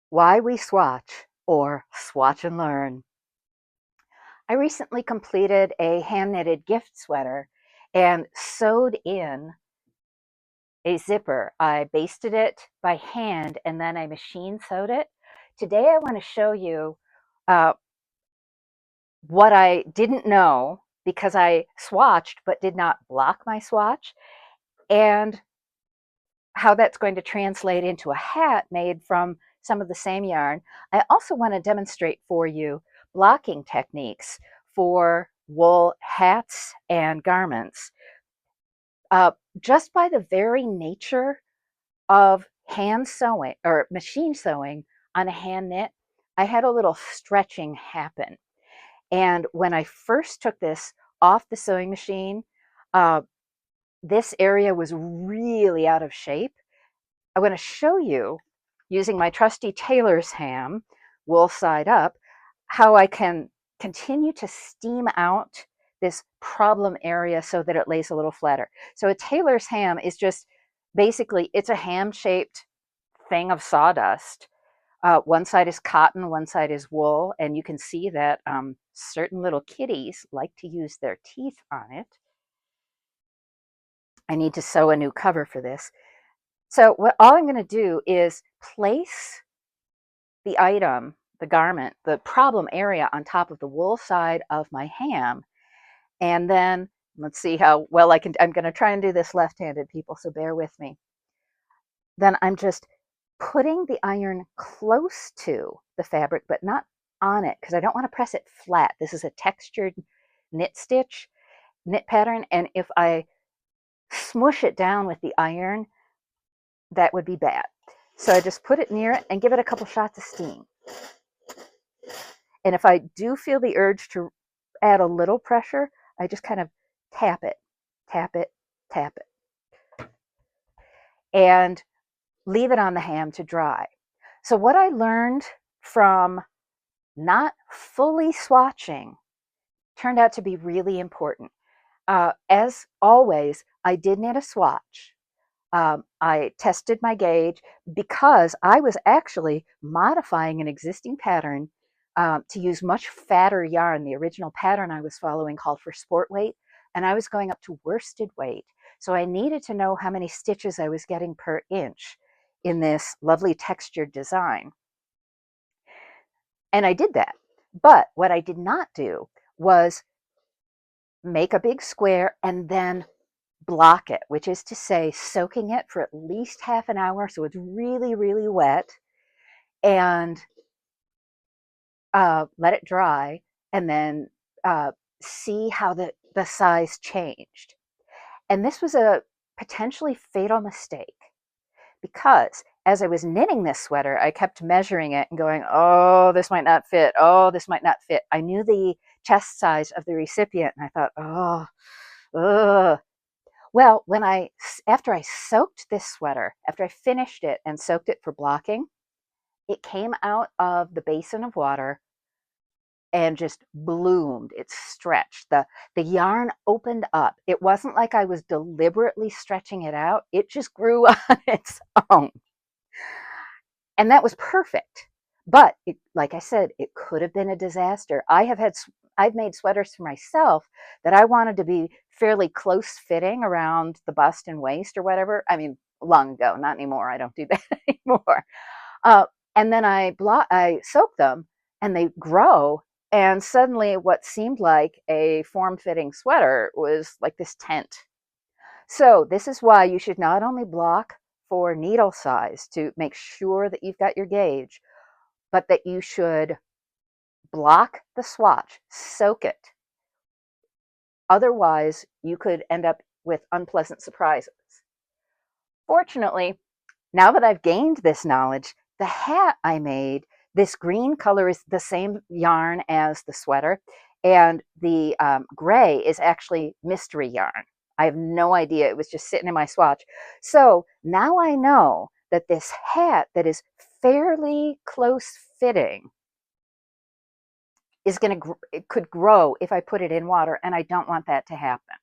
Why we swatch, or swatch and learn. I recently completed a hand-knitted gift sweater and sewed in a zipper. I basted it by hand and then I machine sewed it. Today I want to show you uh, what I didn't know because I swatched but did not block my swatch, and how that's going to translate into a hat made from some of the same yarn. I also want to demonstrate for you blocking techniques for wool hats and garments. Just by the very nature of hand sewing or machine sewing on a hand knit, I had a little stretching happen. And when I first took this off the sewing machine, uh, this area was really out of shape. I want to show you, using my trusty tailor's ham, wool side up, how I can continue to steam out this problem area so that it lays a little flatter. So a tailor's ham is just basically, it's a ham-shaped thing of sawdust. One side is cotton, one side is wool, and you can see that certain little kitties like to use their teeth on it. I need to sew a new cover for this. So all I'm going to do is place the item, the garment, the problem area on top of the wool side of my ham. And then let's see how well I can. I'm going to try and do this left-handed, people, so bear with me. Then I'm just putting the iron close to the fabric, but not on it, because I don't want to press it flat. This is a textured knit pattern. And if I smush it down with the iron, that would be bad. So I just put it near it and give it a couple shots of steam. And if I do feel the urge to add a little pressure, I just kind of tap it, tap it, tap it, and leave it on the ham to dry. So what I learned from not fully swatching turned out to be really important. As always, I did knit a swatch. I tested my gauge because I was actually modifying an existing pattern to use much fatter yarn. The original pattern I was following called for sport weight, and I was going up to worsted weight. So I needed to know how many stitches I was getting per inch in this lovely textured design. And I did that. But what I did not do was make a big square and then block it, which is to say soaking it for at least half an hour so it's really, really wet, and let it dry, and then see how the size changed. And this was a potentially fatal mistake, because as I was knitting this sweater, I kept measuring it and going, oh, this might not fit. Oh, this might not fit. I knew the chest size of the recipient, and I thought, oh, ugh. Well, after I soaked this sweater, after I finished it and soaked it for blocking, it came out of the basin of water and just bloomed. It stretched. The yarn opened up. It wasn't like I was deliberately stretching it out. It just grew on its own. And that was perfect. But like I said, it could have been a disaster. I've made sweaters for myself that I wanted to be fairly close fitting around the bust and waist or whatever. I mean, long ago, not anymore. I don't do that anymore. Uh, and then I soak them and they grow. And suddenly what seemed like a form-fitting sweater was like this tent. So this is why you should not only block for needle size to make sure that you've got your gauge, but that you should block the swatch, soak it. Otherwise, you could end up with unpleasant surprises. Fortunately, now that I've gained this knowledge, the hat I made, this green color is the same yarn as the sweater, and the gray is actually mystery yarn. I have no idea. It was just sitting in my swatch. So now I know that this hat that is fairly close fitting is it could grow if I put it in water, and I don't want that to happen.